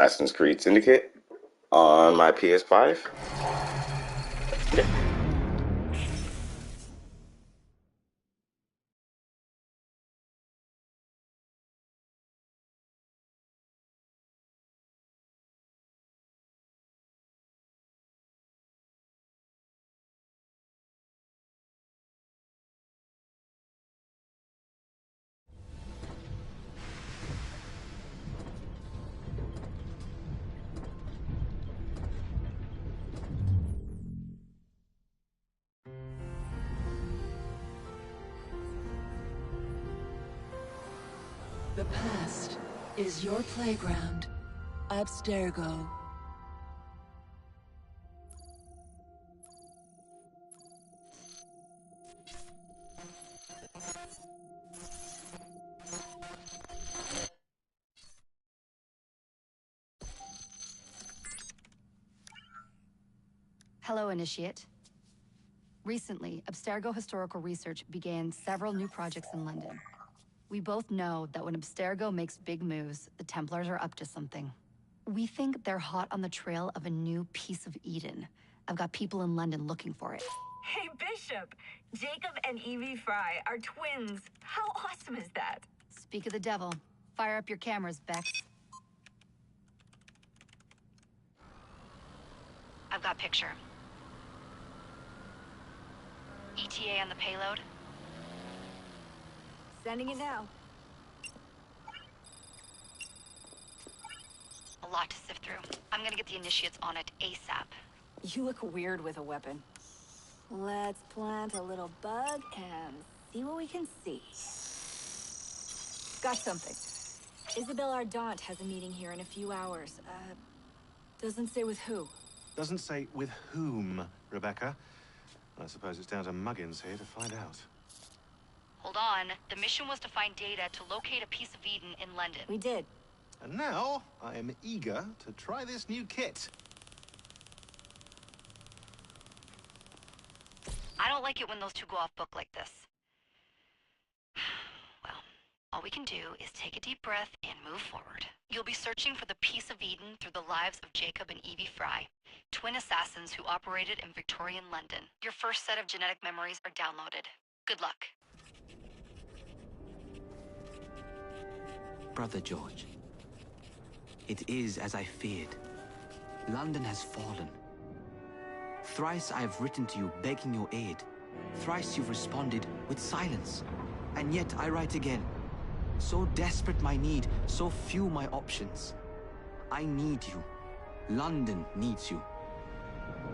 Assassin's Creed Syndicate on my PS5. Yeah. The past is your playground. Abstergo. Hello, Initiate. Recently, Abstergo Historical Research began several new projects in London. We both know that when Abstergo makes big moves, the Templars are up to something. We think they're hot on the trail of a new piece of Eden. I've got people in London looking for it. Hey, Bishop! Jacob and Evie Fry are twins. How awesome is that? Speak of the devil. Fire up your cameras, Bex. I've got picture. ETA on the payload? Sending it now. A lot to sift through. I'm gonna get the Initiates on it ASAP. You look weird with a weapon. Let's plant a little bug and see what we can see. Got something. Isabel Ardant has a meeting here in a few hours. Doesn't say with who. Doesn't say with whom, Rebecca. I suppose it's down to Muggins here to find out. Hold on. The mission was to find data to locate a piece of Eden in London. We did. And now, I am eager to try this new kit. I don't like it when those two go off book like this. Well, all we can do is take a deep breath and move forward. You'll be searching for the piece of Eden through the lives of Jacob and Evie Fry, twin assassins who operated in Victorian London. Your first set of genetic memories are downloaded. Good luck. Brother George, it is as I feared. London has fallen. Thrice I have written to you begging your aid. Thrice you've responded with silence. And yet I write again. So desperate my need, so few my options. I need you. London needs you.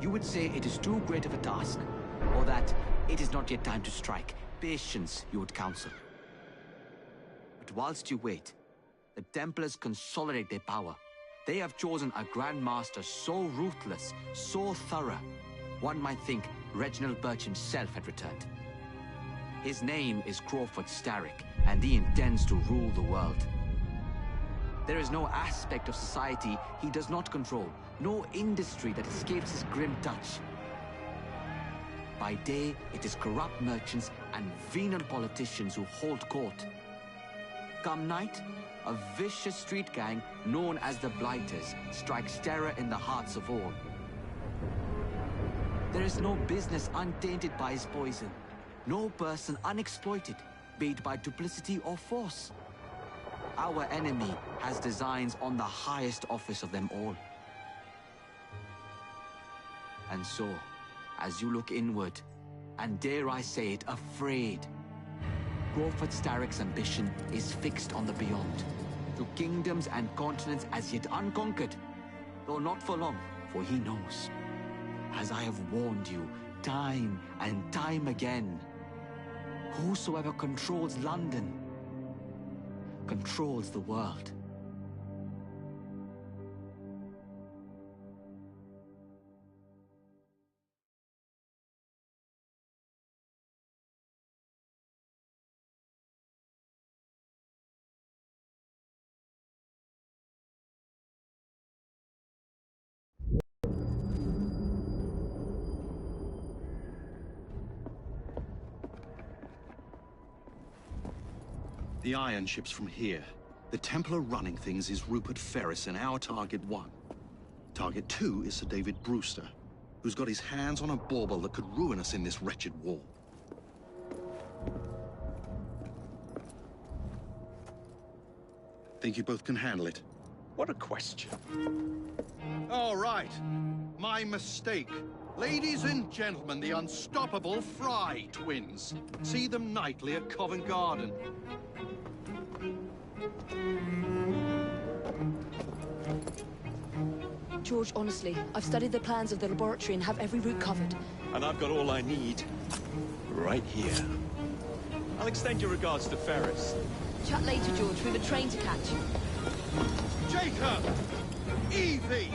You would say it is too great of a task, or that it is not yet time to strike. Patience, you would counsel. But whilst you wait, the Templars consolidate their power. They have chosen a Grand Master so ruthless, so thorough, one might think Reginald Birch himself had returned. His name is Crawford Starrick, and he intends to rule the world. There is no aspect of society he does not control, no industry that escapes his grim touch. By day, it is corrupt merchants and venal politicians who hold court. Come night, a vicious street gang known as the Blighters strikes terror in the hearts of all. There is no business untainted by his poison, no person unexploited, be it by duplicity or force. Our enemy has designs on the highest office of them all. And so, as you look inward, and dare I say it, afraid, Crawford Starrick's ambition is fixed on the beyond, to kingdoms and continents as yet unconquered, though not for long, for he knows, as I have warned you time and time again, whosoever controls London controls the world. The iron ship's from here. The Templar running things is Rupert Ferris and our target 1. Target 2 is Sir David Brewster, who's got his hands on a bauble that could ruin us in this wretched war. Think you both can handle it? What a question. All right. My mistake. Ladies and gentlemen, the unstoppable Fry twins. See them nightly at Covent Garden. George, honestly, I've studied the plans of the laboratory and have every route covered. And I've got all I need right here. I'll extend your regards to Ferris. Chat later, George. We've a train to catch. Jacob! Evie!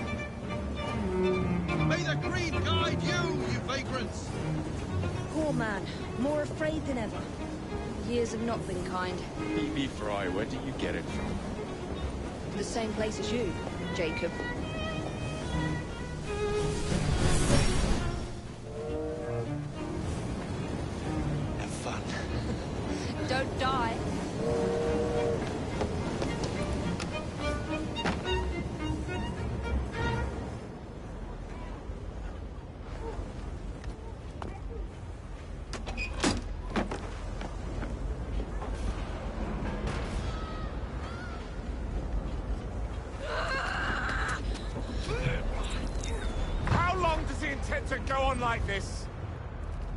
May the creed guide you, you vagrants! Poor man. More afraid than ever. Years have not been kind. Evie Fry, where do you get it from? The same place as you, Jacob. Have fun. Don't die. How long does he intend to go on like this?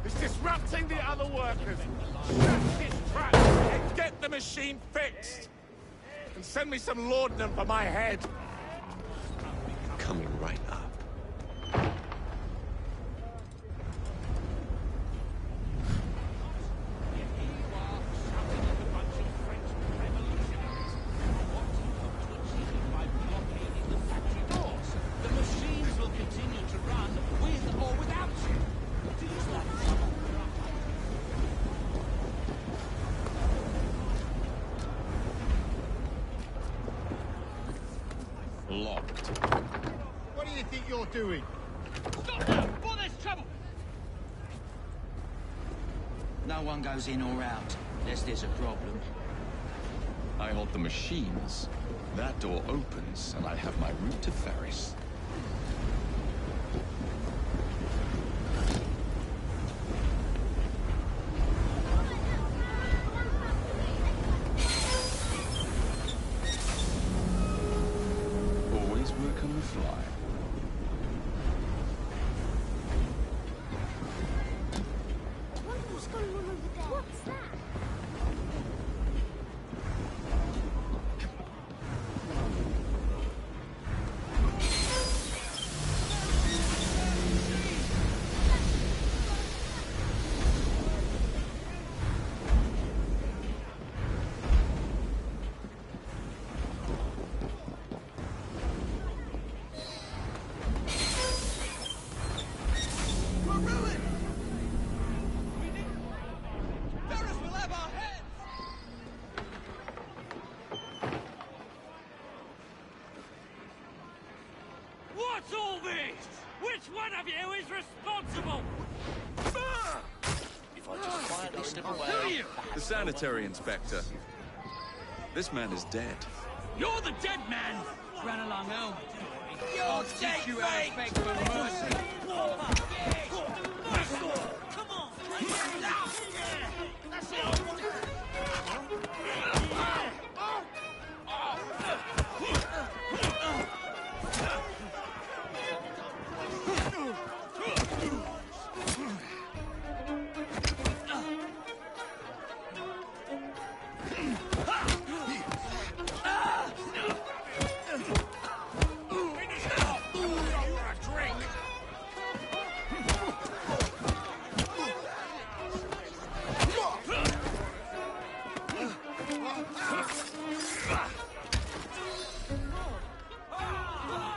He's disrupting the other workers. Snap his trap and get the machine fixed. And send me some laudanum for my head. Coming right up. Locked. What do you think you're doing? Stop now, before there's trouble! No one goes in or out, unless there's a problem. I hold the machines. That door opens, and I have my route to Ferris. Always work on the fly. What's going on over there? What's that? What's all this? Which one of you is responsible? If I just quietly slip away... Who are you? The sanitary inspector. This man is dead. You're the dead man! Run along home. I'll teach you how to beg for mercy. Come on! That's it!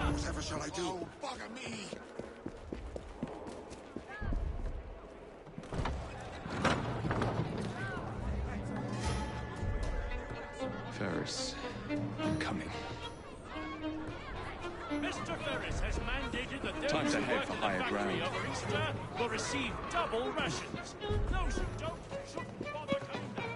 Whatever shall I do? Oh, bugger me! Ferris, I'm coming. Mr. Ferris has mandated that those Time to who head work for in the higher factory ground. over Easter will receive double rations. Those who don't shouldn't bother coming down.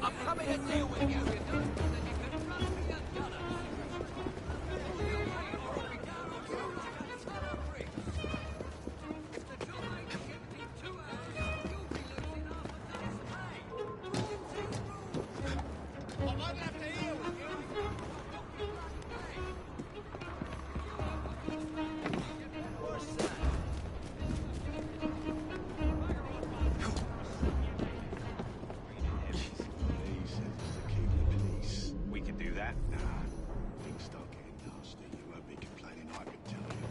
I'm coming to deal with you. We can do that. Nah. Things start getting nasty. You won't be complaining, I can tell you.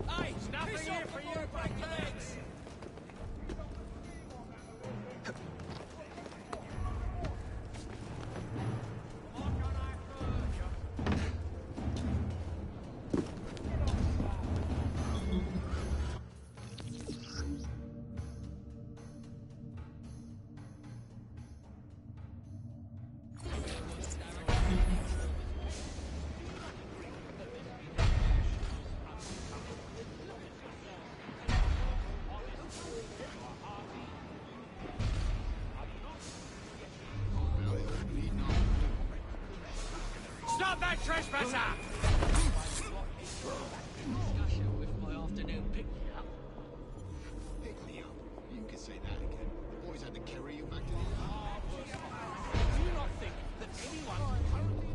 Hey, nothing here for you, break legs. Stop that trespasser! With my afternoon pick-me-up. Pick-me-up? You can say that again. The boys had to carry you back to the... Do you not think that anyone currently...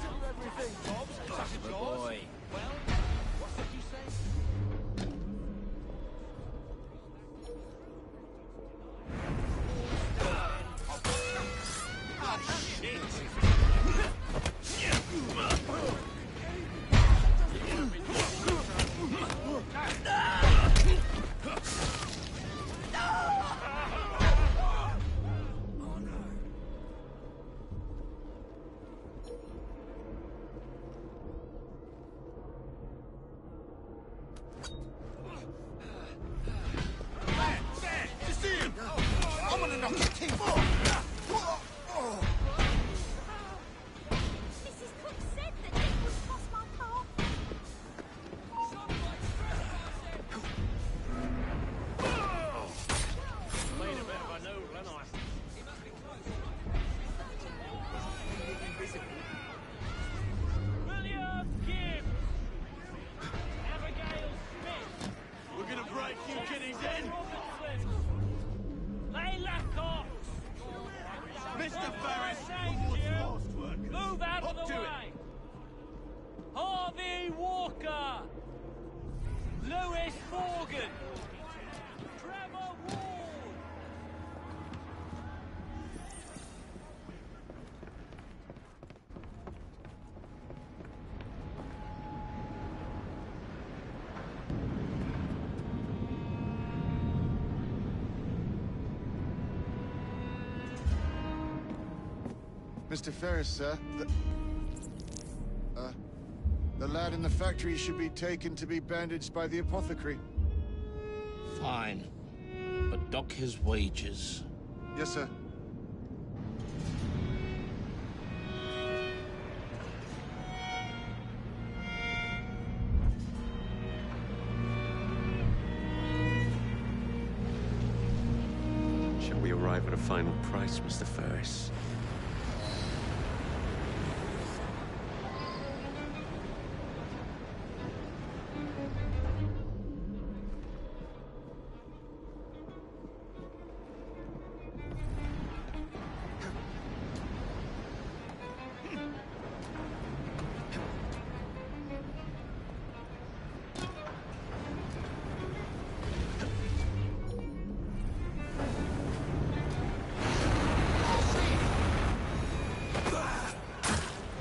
Do everything, Bob. Such a boy. Well, what did you say? Oh, shit! I'm gonna knock your teeth off! Mrs. Cook said that it would cost my car. Made a bit of a noodle, haven't I? William Gibbs! Abigail Smith! We're gonna break you kiddies in! Layla Cox! Mr. Ferris! Move out of Up the to way! Harvey Walker! Lewis Morgan! Trevor Ward! Mr. Ferris, sir, the lad in the factory should be taken to be bandaged by the apothecary. Fine. But dock his wages. Yes, sir. Shall we arrive at a final price, Mr. Ferris?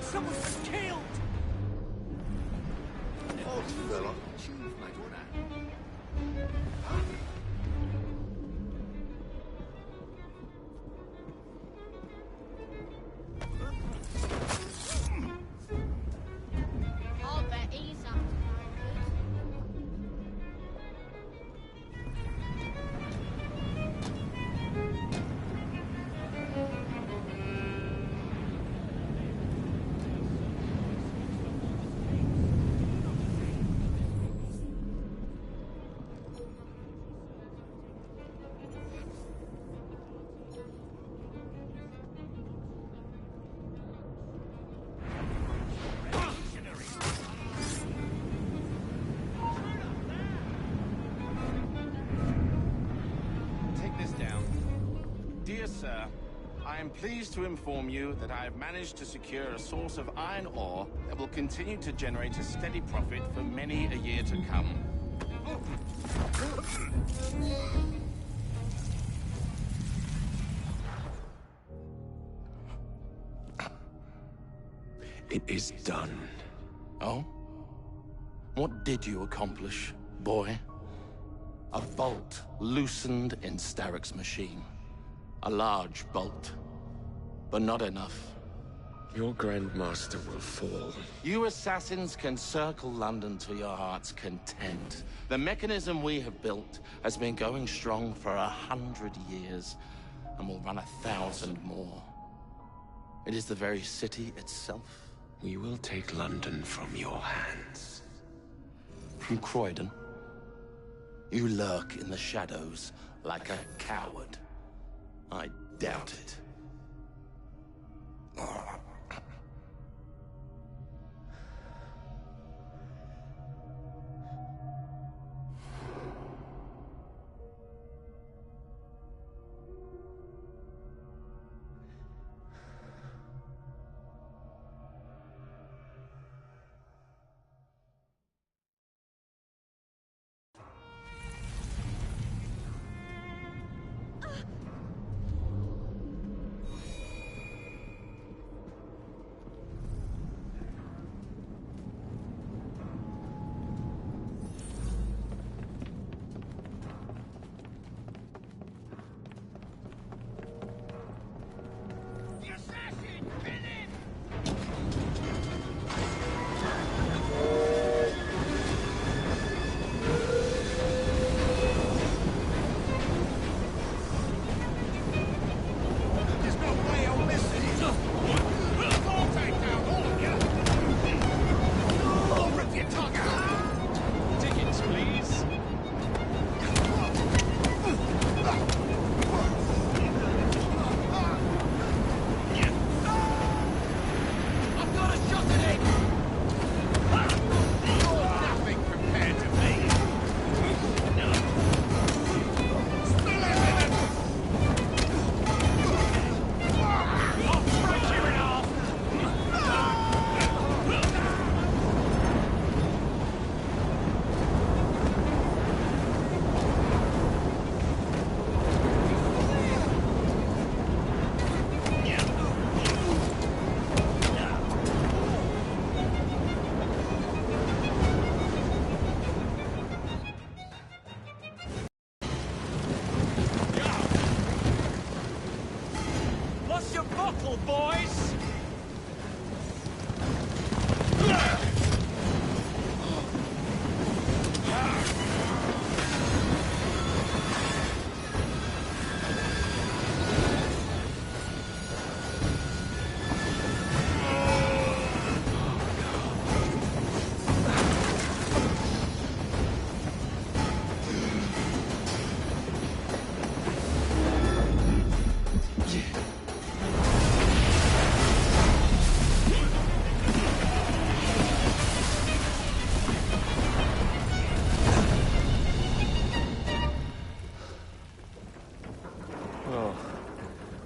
Someone's killed! Oh, fella. Choose, mate, I'll bet he's up. sir. I am pleased to inform you that I have managed to secure a source of iron ore that will continue to generate a steady profit for many a year to come. It is done. Oh? What did you accomplish, boy? A bolt loosened in Starrick's machine. A large bolt, but not enough. Your Grandmaster will fall. You assassins can circle London to your heart's content. The mechanism we have built has been going strong for 100 years, and will run 1,000 more. It is the very city itself. We will take London from your hands. From Croydon? You lurk in the shadows like a coward. I doubt it.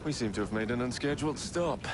We seem to have made an unscheduled stop.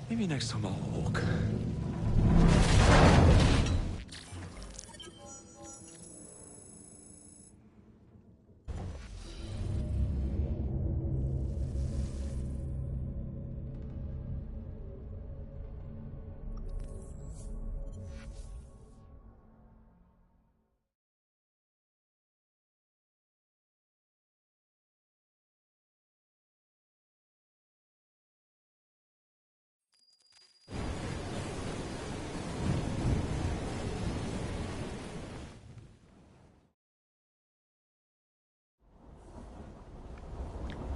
Maybe next time I'll walk.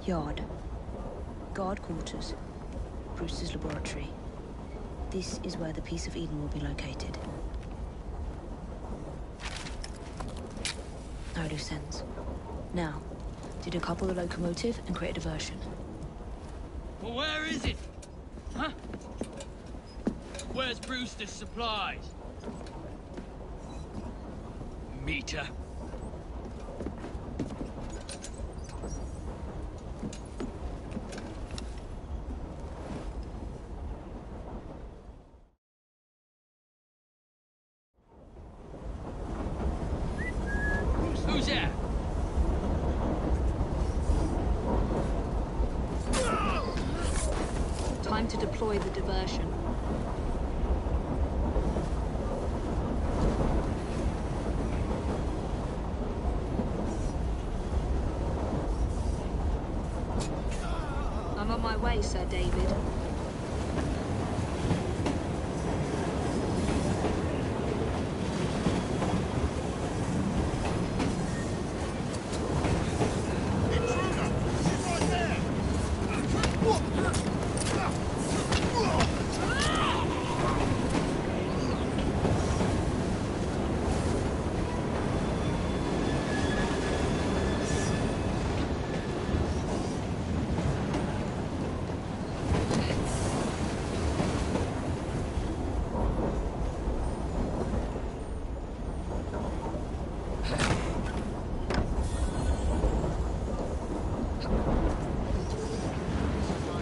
Yard. Guard quarters. Brewster's laboratory. This is where the piece of Eden will be located. No loose ends. Now, to decouple the locomotive and create a diversion. Well, where is it? Huh? Where's Brewster's supplies? Meter. Who's there? Time to deploy the diversion. I'm on my way, Sir David.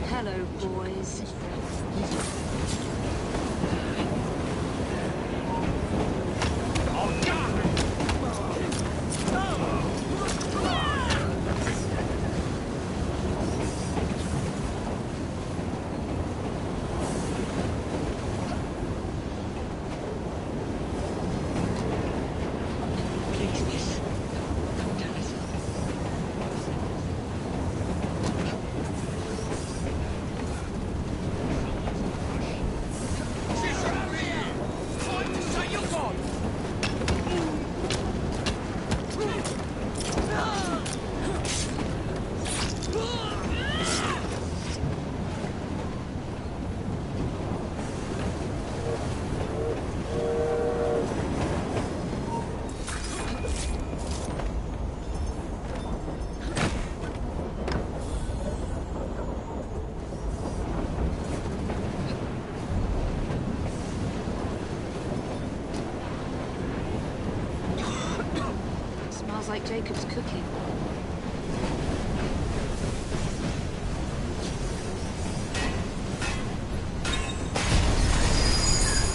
Hello, boys. Smells like Jacob's cooking.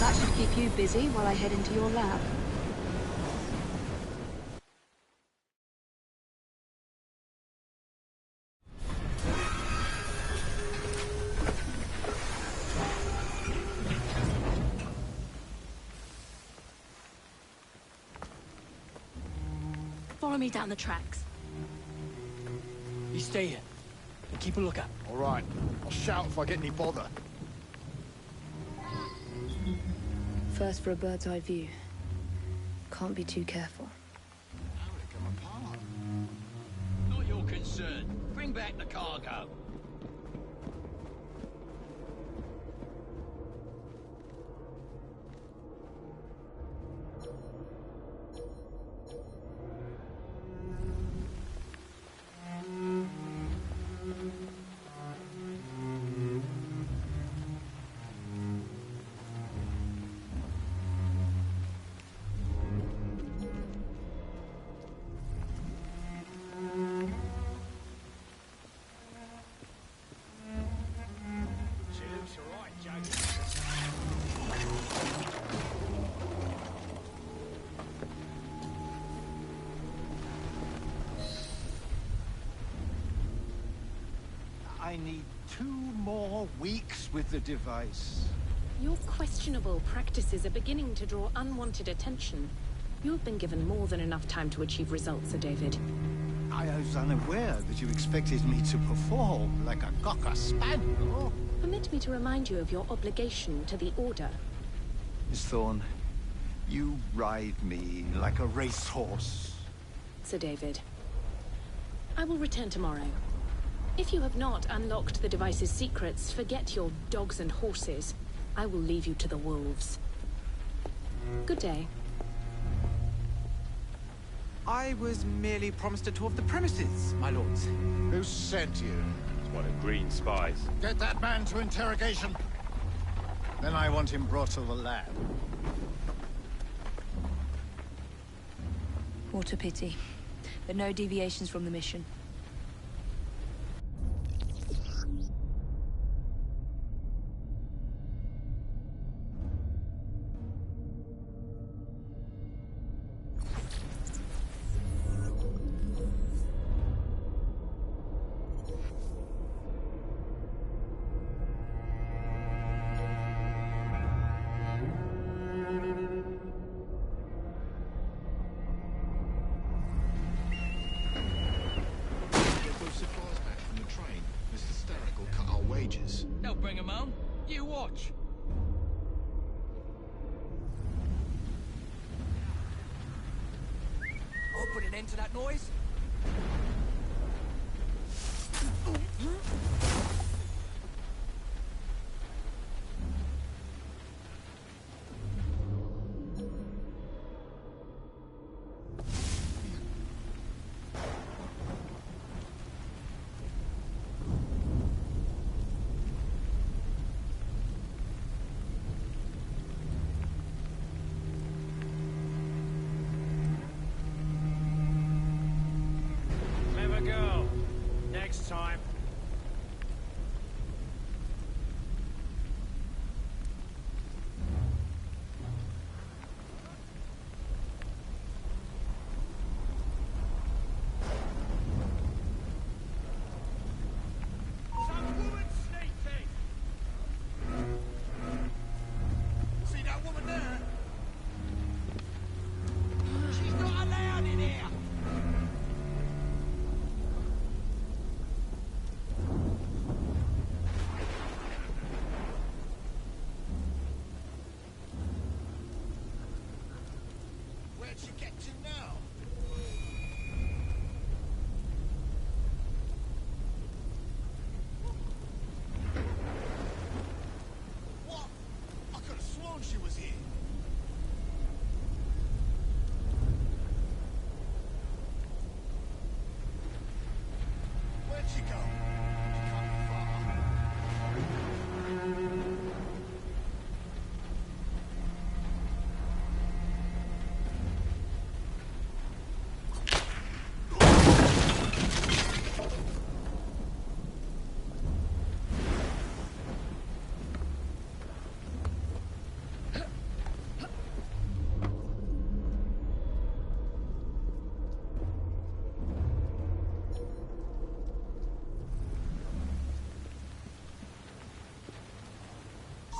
That should keep you busy while I head into your lab. Follow me down the tracks. You stay here and keep a lookout. All right. I'll shout if I get any bother. First for a bird's eye view. Can't be too careful. How did it come apart? Not your concern. Bring back the cargo. I need 2 more weeks with the device. Your questionable practices are beginning to draw unwanted attention. You have been given more than enough time to achieve results, Sir David. I was unaware that you expected me to perform like a cocker spaniel. Permit me to remind you of your obligation to the Order. Miss Thorne, you ride me like a racehorse. Sir David, I will return tomorrow. If you have not unlocked the device's secrets, forget your dogs and horses. I will leave you to the wolves. Good day. I was merely promised a tour of the premises, my lords. Who sent you? It's one of Green's spies. Get that man to interrogation. Then I want him brought to the lab. What a pity. But no deviations from the mission. They'll bring him home. You watch. I'll put an end to that noise. Clever girl. Next time. See that woman there? She's not allowed in here! Where'd she get to now? What? I could have sworn she was here. Where'd she go? She can't be far.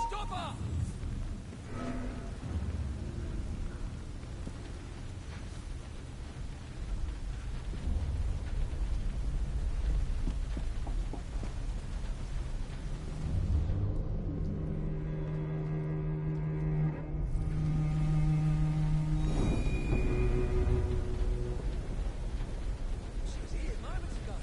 Stop her! She was here moments ago.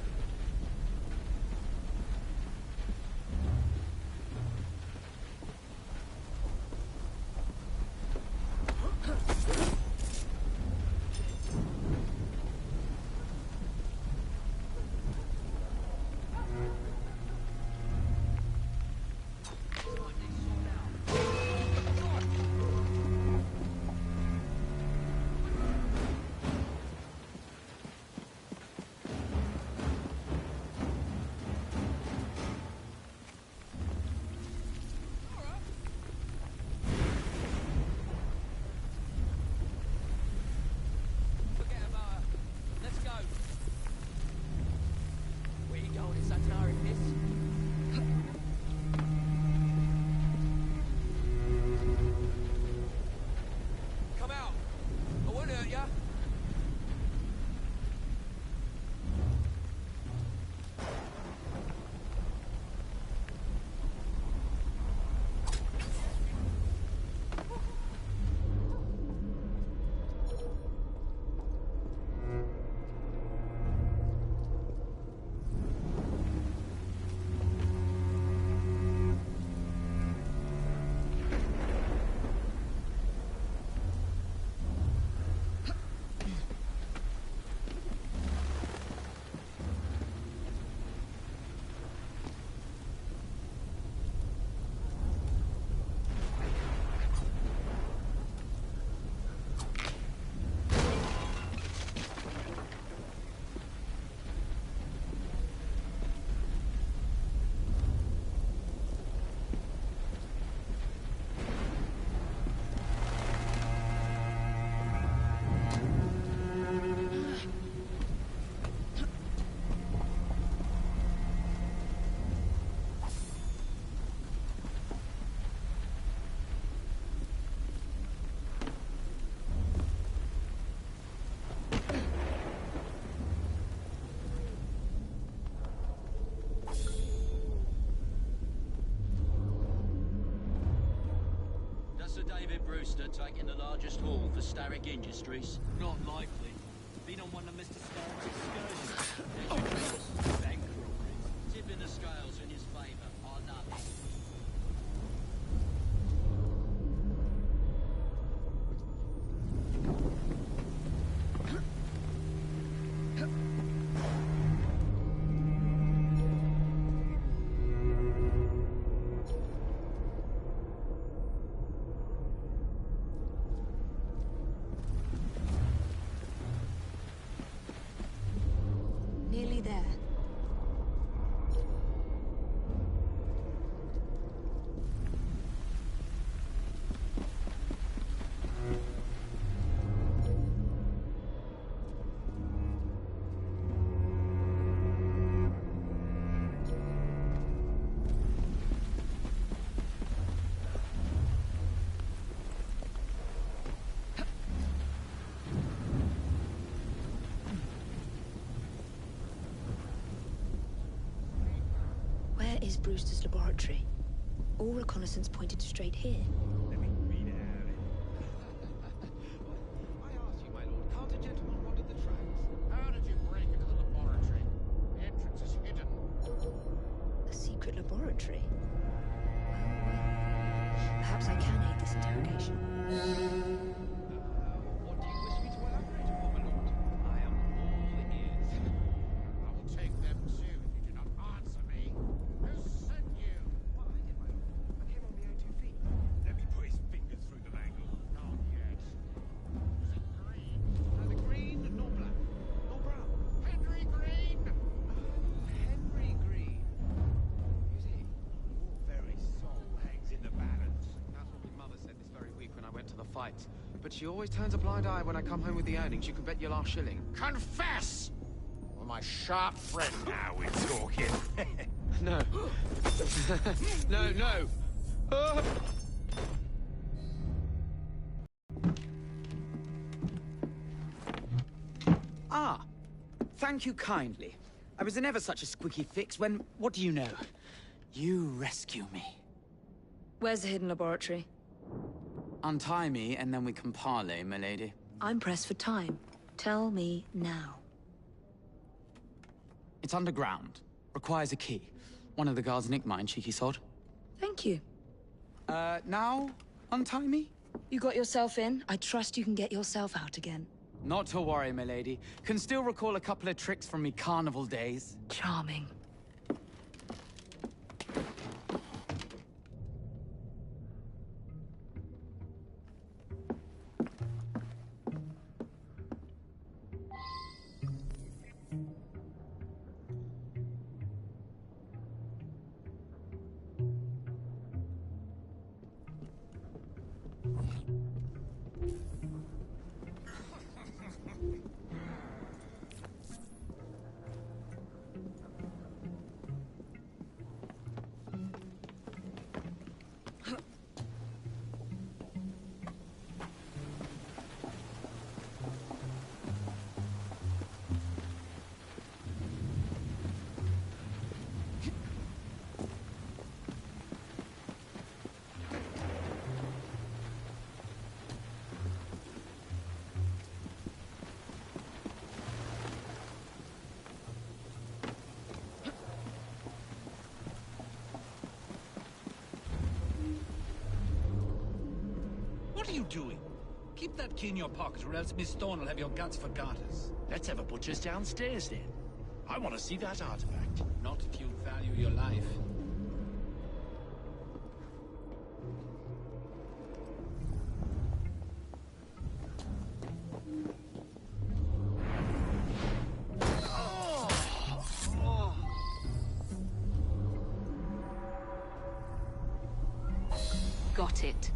David Brewster taking the largest haul for Starrick Industries? Not likely. Been on one of Mr. Starrick's excursions. Bank robberies. Tipping the scales in his favour. I love it. Nearly there. Where is Brewster's laboratory? All reconnaissance pointed straight here. Let me read it out. I ask you, my lord, can't a gentleman wander the tracks? How did you break into the laboratory? The entrance is hidden. A secret laboratory? Well, perhaps I can aid this interrogation. What do you wish me to elaborate upon, my lord? I am all ears. I will take them too if you do not answer me. Who sent you? What I did, my lord? I came on my own 2 feet. Let me put his fingers through the mangle. Not yet. Was it green? Neither green nor black, nor brown. Henry Green! Henry Green. You see, your very soul hangs in the balance. That's what my mother said this very week when I went to the fight. But she always turns a blind eye when I come home with the earnings. You can bet your last shilling. Confess! Or my sharp friend. Now we're talking. No. No. Ah, thank you kindly. I was in ever such a squeaky fix when, what do you know? You rescue me. Where's the hidden laboratory? Untie me, and then we can parley, milady. I'm pressed for time. Tell me now. It's underground. Requires a key. One of the guards nicked mine, cheeky sod. Thank you. Now? Untie me? You got yourself in. I trust you can get yourself out again. Not to worry, milady. Can still recall a couple of tricks from me carnival days. Charming. What are you doing? Keep that key in your pocket, or else Miss Thorne will have your guts for garters. Let's have a butcher's downstairs then. I want to see that artifact. Not if you value your life. Got it.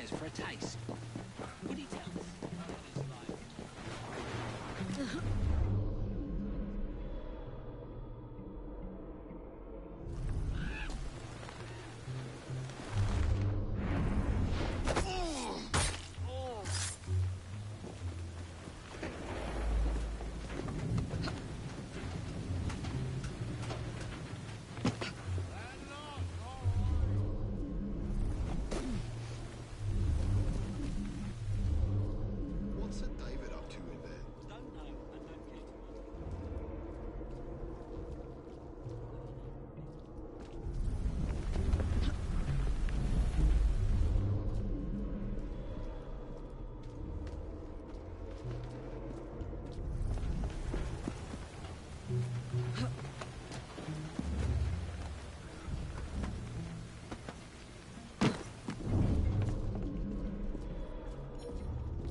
upstairs for a taste. Would he tell us? What's Sir David up to in there? Don't know and don't care too much.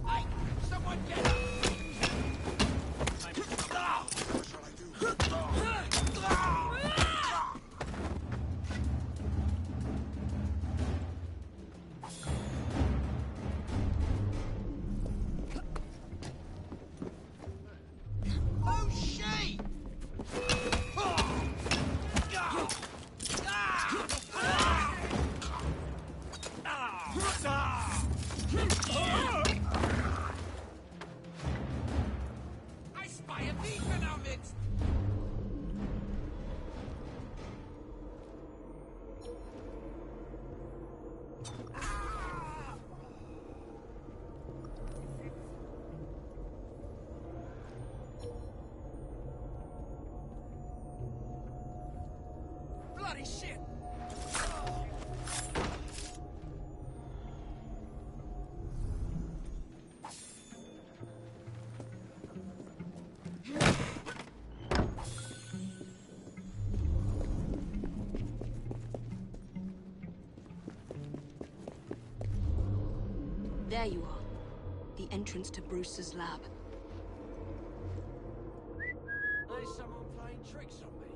Hey, someone get up! Oh, shit! I spy a thief in our midst! Bloody shit! There you are. The entrance to Bruce's lab. There's someone playing tricks on me.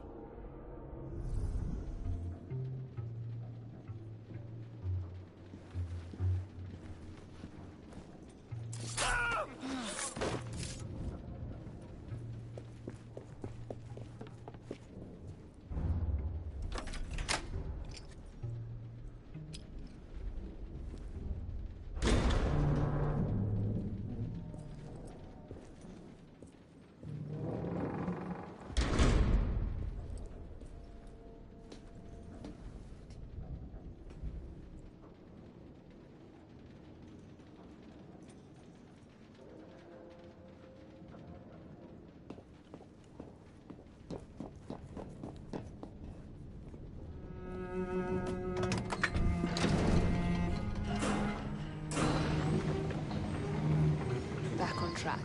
Back on track.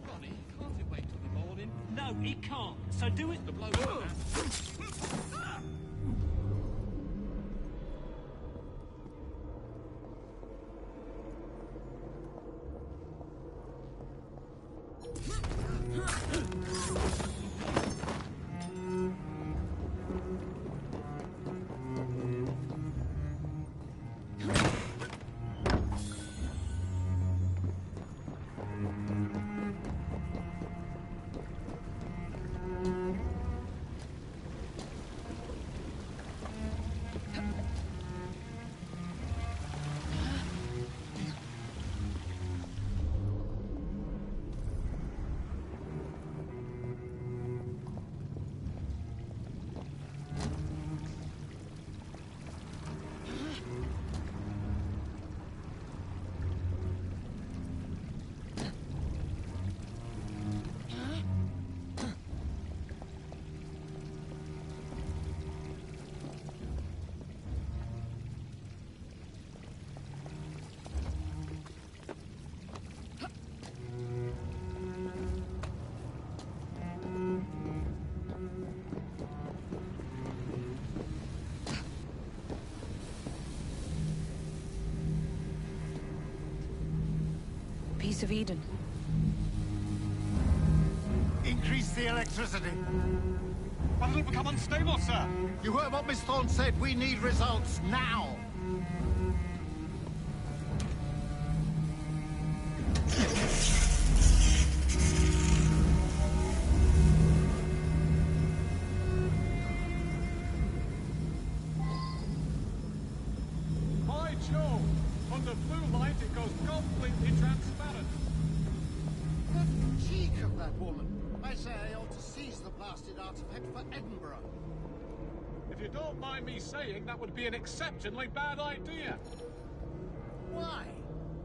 Ronnie, can't it wait till the morning? No, it can't. So do it. The bloke. piece of Eden. Increase the electricity. But it'll become unstable, sir. You heard what Miss Thorne said. We need results now. By Jove! Under blue light, it goes completely transparent. The cheek of that woman. I say I ought to seize the blasted artifact for Edinburgh. If you don't mind me saying, that would be an exceptionally bad idea. Why?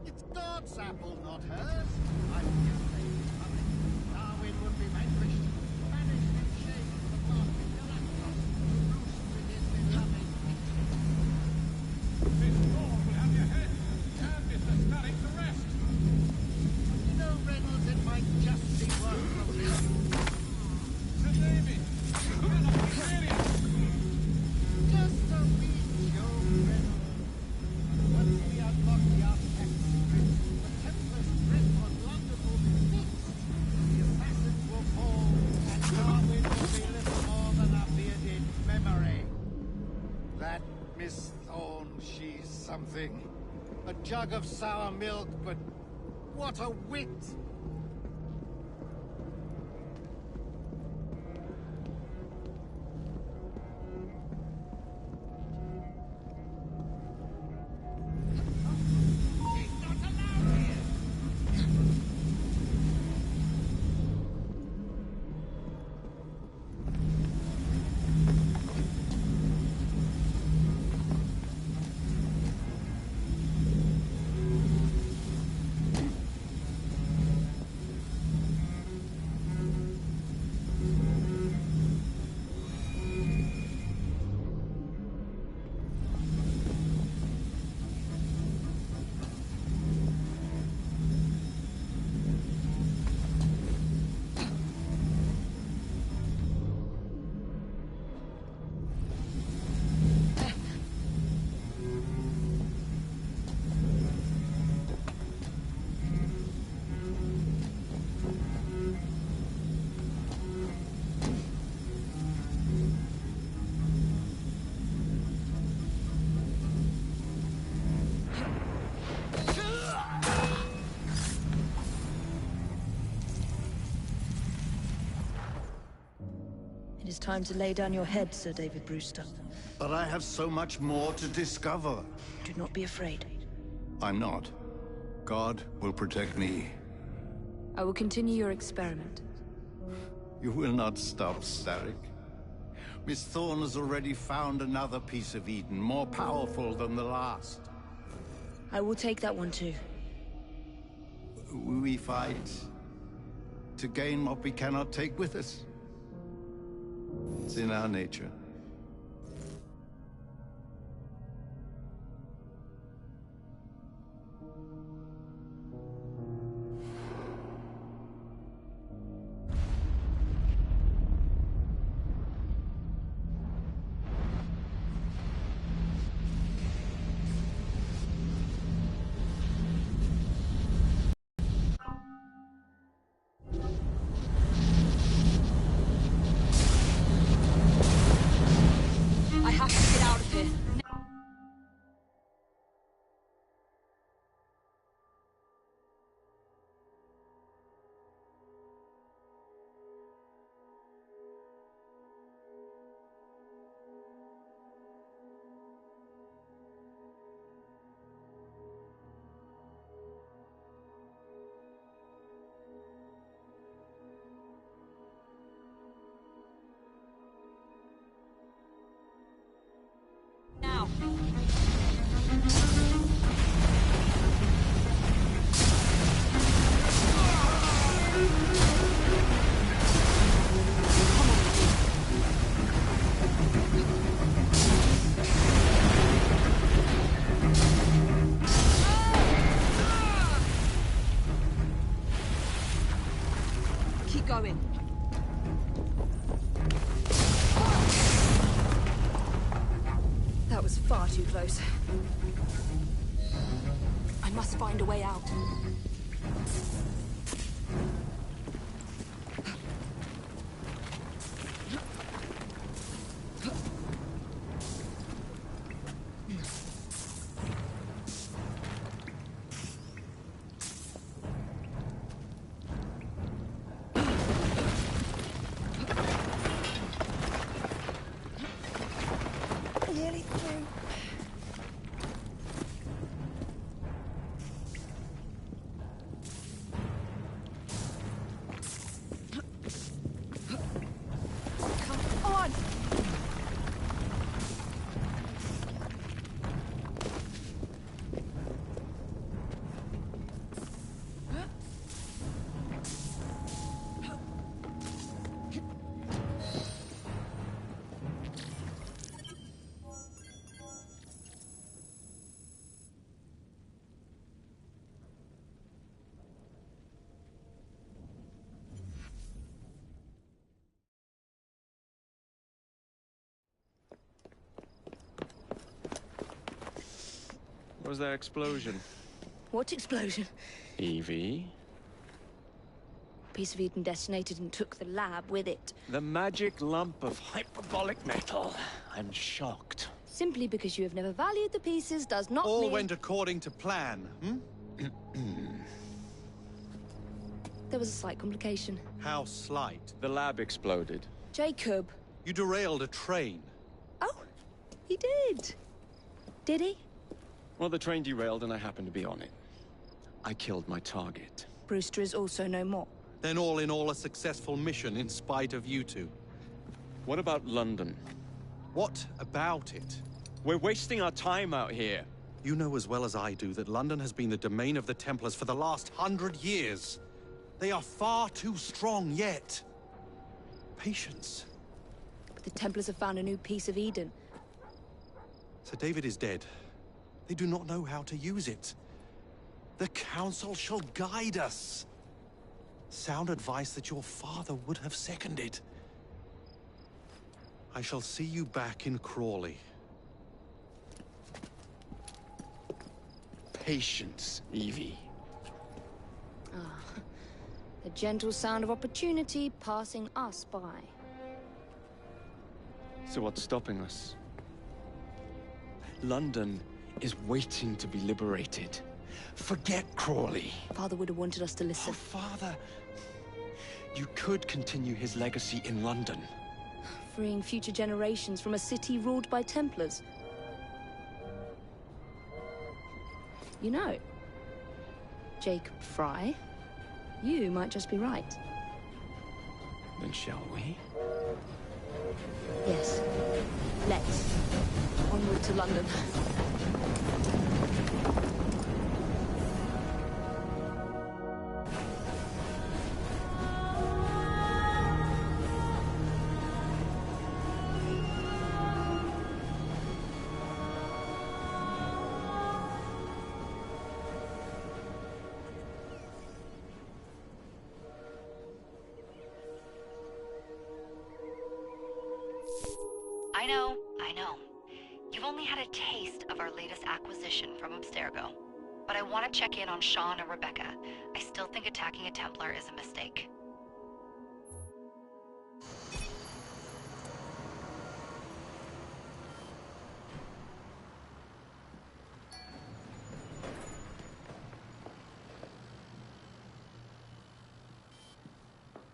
It's God's apple, not hers. I guess they be coming. Darwin would be vanquished, banished in shame to the path of Galactus, to roost with his beloved This Lord will have your head, and Mr. Static the rest. You know, Reynolds, it might just be worth the risk. Sir David, you cannot be serious. Just a wee joke, Reynolds. Once we unlock the artifact's secret, the Templar's grip on London will be fixed. The assassins will fall, and Darwin will be little more than a bearded memory. That Miss Thorne, she's something. A jug of sour milk, but what a wit! It is time to lay down your head, Sir David Brewster. But I have so much more to discover. Do not be afraid. I'm not. God will protect me. I will continue your experiment. You will not stop, Starrick. Miss Thorne has already found another piece of Eden, more powerful than the last. I will take that one too. We fight to gain what we cannot take with us. It's in our nature. I have to get out of here. Now. Keep going. That was far too close. I must find a way out. Nearly through. Come on! What was that explosion? What explosion? Evie? Piece of Eden detonated and took the lab with it. The magic lump of hyperbolic metal. I'm shocked. Simply because you have never valued the pieces does not All mean... went according to plan, hmm? There was a slight complication. How slight? The lab exploded. Jacob. You derailed a train. Oh, he did. Did he? Well, the train derailed and I happened to be on it. I killed my target. Brewster is also no more. Then all in all, a successful mission in spite of you two. What about London? What about it? We're wasting our time out here. You know as well as I do that London has been the domain of the Templars for the last 100 years. They are far too strong yet. Patience. But the Templars have found a new piece of Eden. Sir David is dead. They do not know how to use it. The Council shall guide us. Sound advice that your father would have seconded. I shall see you back in Crawley. Patience, Evie. Ah, the gentle sound of opportunity passing us by. So what's stopping us? London is waiting to be liberated. Forget Crawley. Father would have wanted us to listen. Oh, Father. You could continue his legacy in London. Freeing future generations from a city ruled by Templars. You know, Jacob Fry, you might just be right. Then shall we? Yes. Let's. Onward to London. I know. You've only had a taste of our latest acquisition from Abstergo. But I want to check in on Sean and Rebecca. I still think attacking a Templar is a mistake.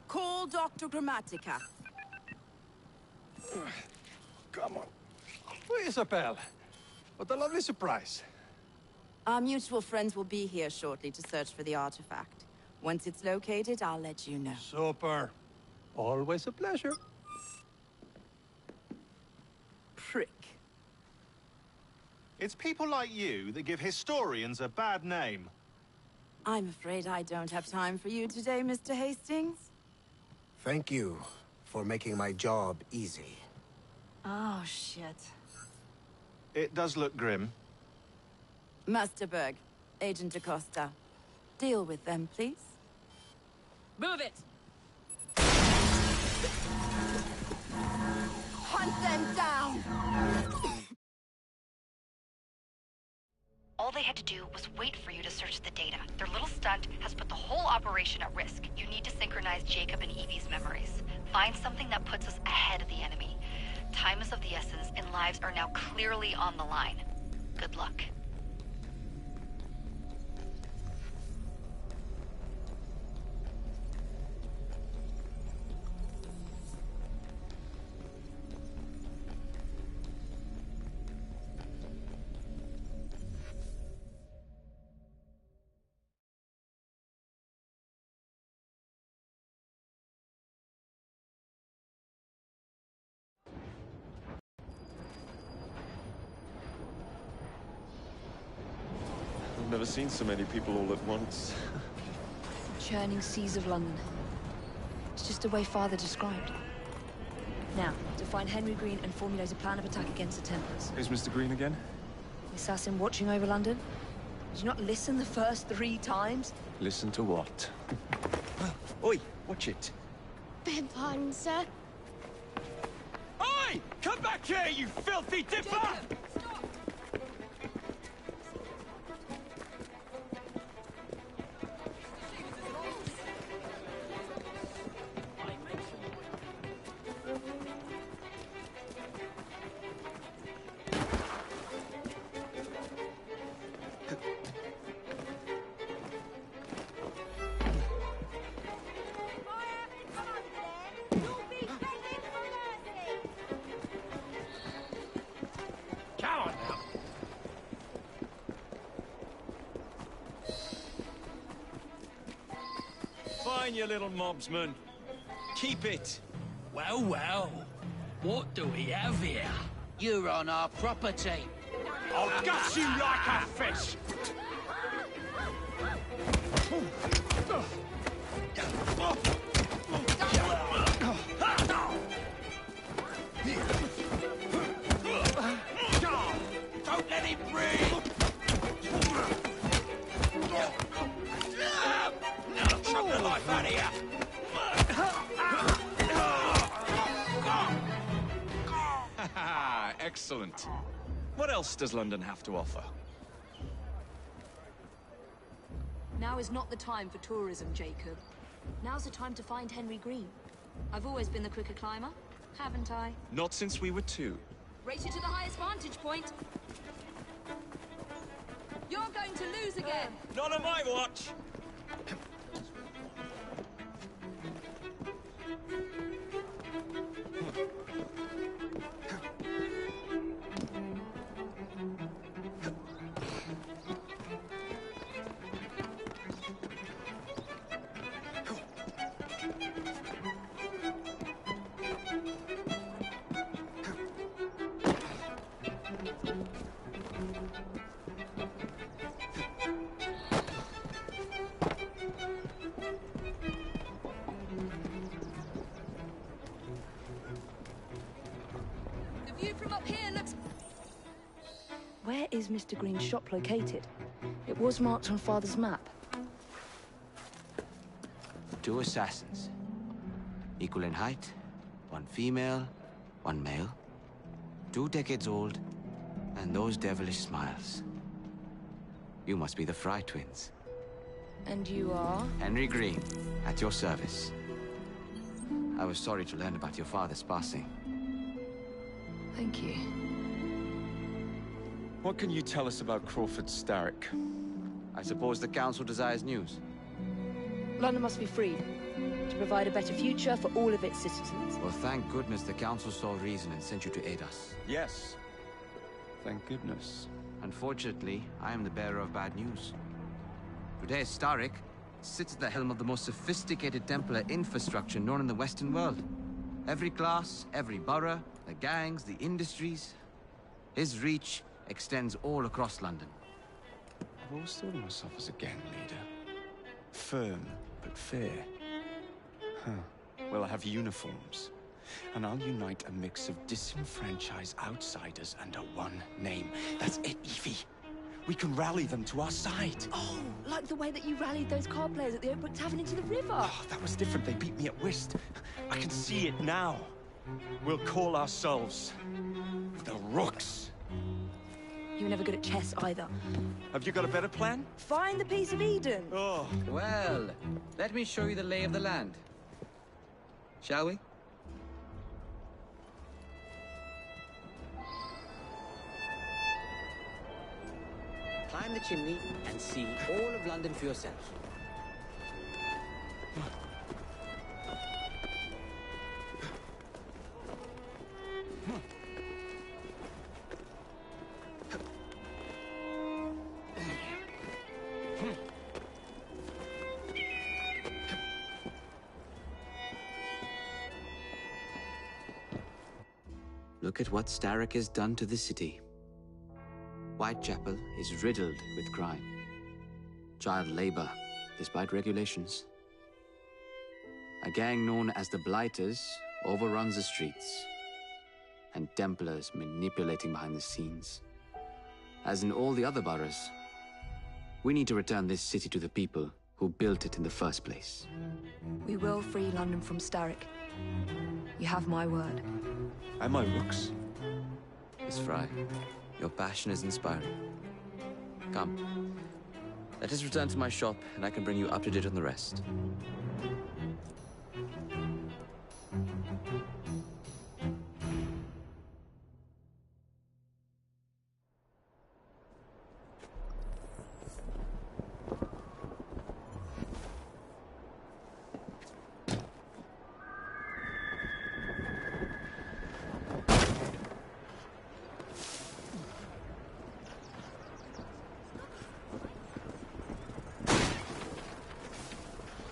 Call Dr. Grammatica. Come on. Oh, Isabel. What a lovely surprise. Our mutual friends will be here shortly to search for the artifact. Once it's located, I'll let you know. Super. Always a pleasure. Prick. It's people like you that give historians a bad name. I'm afraid I don't have time for you today, Mr. Hastings. Thank you for making my job easy. Oh, shit. It does look grim. Master Berg, Agent Acosta. Deal with them, please. Move it! Hunt them down! All they had to do was wait for you to search the data. Their little stunt has put the whole operation at risk. You need to synchronize Jacob and Evie's memories. Find something that puts us ahead of the enemy. Time is of the essence, and lives are now clearly on the line. Good luck. I've never seen so many people all at once. The churning seas of London. It's just the way Father described. Now, to find Henry Green and formulate a plan of attack against the Templars. Who's Mr. Green again? The assassin watching over London? Did you not listen the first 3 times? Listen to what? Oi, watch it. Beg pardon, sir. Oi! Come back here, you filthy dipper! Fine, you little mobsman. Keep it. Well, well. What do we have here? You're on our property. I'll gut you like a fish! Don't let him breathe! Choke the life out of you! Excellent. What else does London have to offer? Now is not the time for tourism, Jacob. Now's the time to find Henry Green. I've always been the quicker climber, haven't I? Not since we were 2. Race you to the highest vantage point. You're going to lose again. Not on my watch! The view from up here looks... Where is Mr. Green's shop located? It was marked on Father's map. 2 assassins. Equal in height. 1 female, 1 male. 2 decades old. And those devilish smiles. You must be the Fry twins. And you are? Henry Green, at your service. I was sorry to learn about your father's passing. Thank you. What can you tell us about Crawford Starrick? I suppose the Council desires news. London must be freed, to provide a better future for all of its citizens. Well, thank goodness the Council saw reason and sent you to aid us. Yes. Thank goodness. Unfortunately, I am the bearer of bad news. Today, Starrick sits at the helm of the most sophisticated Templar infrastructure known in the Western world. Every class, every borough, the gangs, the industries. His reach extends all across London. I've always thought of myself as a gang leader. Firm, but fair. Huh. Well, I have uniforms. And I'll unite a mix of disenfranchised outsiders under one name. That's it, Evie. We can rally them to our side. Oh, like the way that you rallied those card players at the Oakbrook Tavern into the river. Oh, that was different. They beat me at whist. I can see it now. We'll call ourselves the Rooks. You're never good at chess either. Have you got a better plan? Find the piece of Eden! Oh. Well, let me show you the lay of the land. Shall we? Climb the chimney and see all of London for yourself. Look at what Starrick has done to the city. Whitechapel is riddled with crime. Child labor, despite regulations. A gang known as the Blighters overruns the streets, and Templars manipulating behind the scenes. As in all the other boroughs, we need to return this city to the people who built it in the first place. We will free London from Starrick. You have my word. And my looks. Miss Fry, your passion is inspiring. Come, let us return to my shop, and I can bring you up to date on the rest.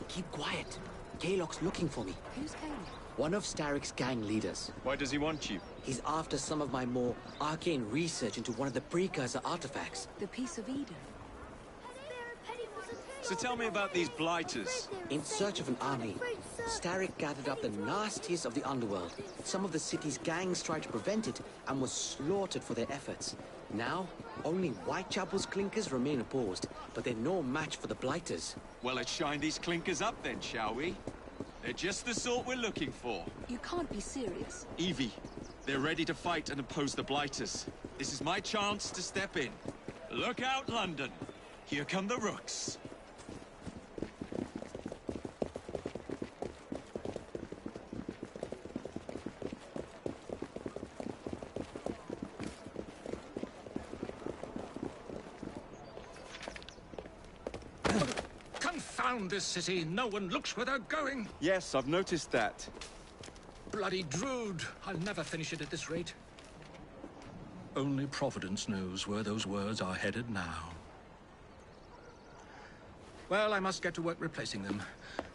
Keep quiet. Kaylock's looking for me. Who's Kaylock? One of Starrick's gang leaders. Why does he want you? He's after some of my more arcane research into one of the precursor artifacts. The piece of Eden. So tell me about these blighters. In search of an army, Starrick gathered up the nastiest of the underworld. Some of the city's gangs tried to prevent it and were slaughtered for their efforts. Now, only Whitechapel's clinkers remain opposed, but they're no match for the blighters. Well, let's shine these clinkers up then, shall we? They're just the sort we're looking for. You can't be serious. Evie, they're ready to fight and oppose the blighters. This is my chance to step in. Look out, London. Here come the rooks. Confound this city. No one looks where they're going. Yes, I've noticed that. Bloody Drood. I'll never finish it at this rate. Only Providence knows where those words are headed now. Well, I must get to work replacing them.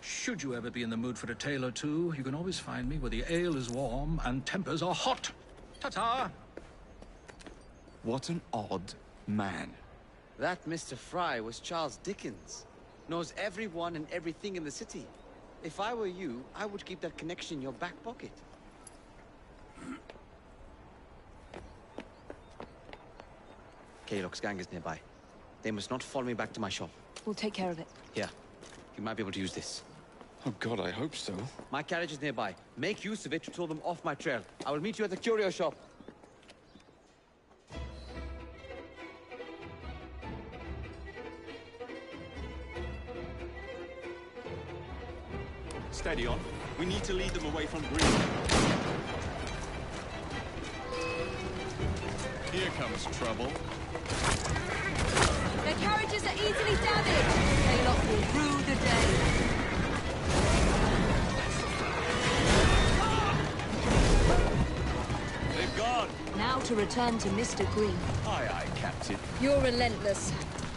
Should you ever be in the mood for a tale or two, you can always find me where the ale is warm and tempers are hot. Ta-ta! What an odd man. That Mr. Fry was Charles Dickens. Knows everyone and everything in the city. If I were you, I would keep that connection in your back pocket. Kaylock's gang is nearby. They must not follow me back to my shop. We'll take care of it. Here, you might be able to use this. Oh God, I hope so. My carriage is nearby. Make use of it to throw them off my trail. I will meet you at the curio shop. Steady on. We need to lead them away from Green. Here comes trouble. Their carriages are easily damaged. Kaylock will rue the day. They've gone. Now to return to Mr. Green. Aye, aye, Captain. You're relentless.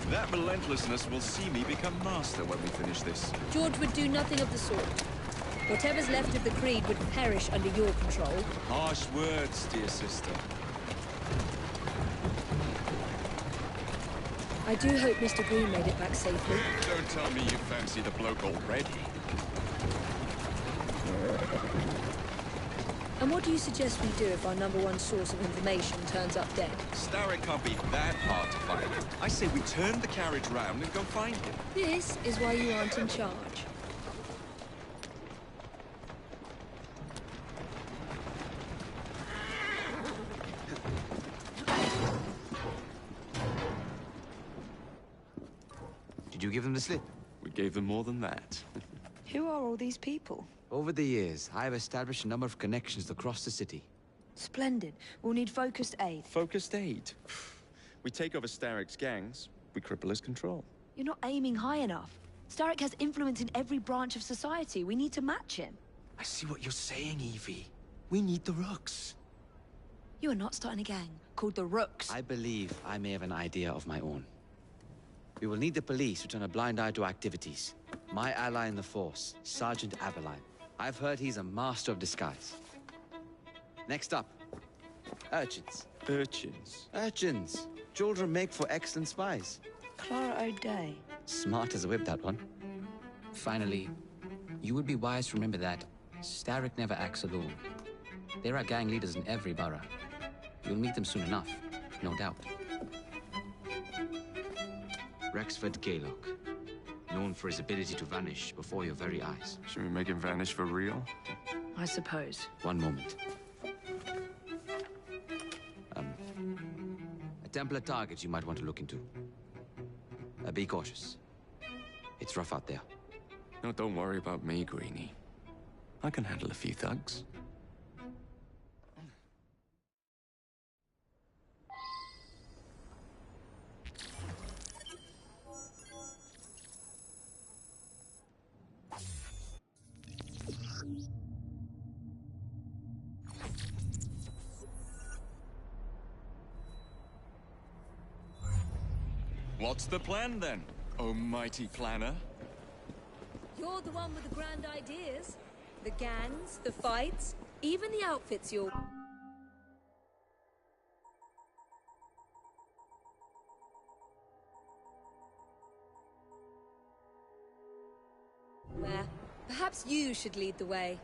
That relentlessness will see me become master when we finish this. George would do nothing of the sort. Whatever's left of the Creed would perish under your control. Harsh words, dear sister. I do hope Mr. Green made it back safely. Don't tell me you fancy the bloke already. And what do you suggest we do if our #1 source of information turns up dead? Starrick can't be that hard to find. I say we turn the carriage round and go find him. This is why you aren't in charge. give them the slip? We gave them more than that. Who are all these people? Over the years, I have established a number of connections across the city. Splendid. We'll need focused aid. Focused aid? We take over Starrick's gangs, we cripple his control. You're not aiming high enough. Starrick has influence in every branch of society. We need to match him. I see what you're saying, Evie. We need the Rooks. You are not starting a gang called the Rooks. I believe I may have an idea of my own. We will need the police to turn a blind eye to activities. My ally in the force, Sergeant Aberline. I've heard he's a master of disguise. Next up, urchins. Urchins? Urchins. Children make for excellent spies. Clara O'Day. Smart as a whip, that one. Finally, you would be wise to remember that Starrick never acts alone. There are gang leaders in every borough. You'll meet them soon enough, no doubt. Rexford Kaylock, known for his ability to vanish before your very eyes. Should we make him vanish for real? I suppose. One moment. A Templar target you might want to look into. Be cautious. It's rough out there. No, don't worry about me, Greenie. I can handle a few thugs. What's the plan then, oh mighty planner? You're the one with the grand ideas. The gangs, the fights, even the outfits you're... Where? Perhaps you should lead the way.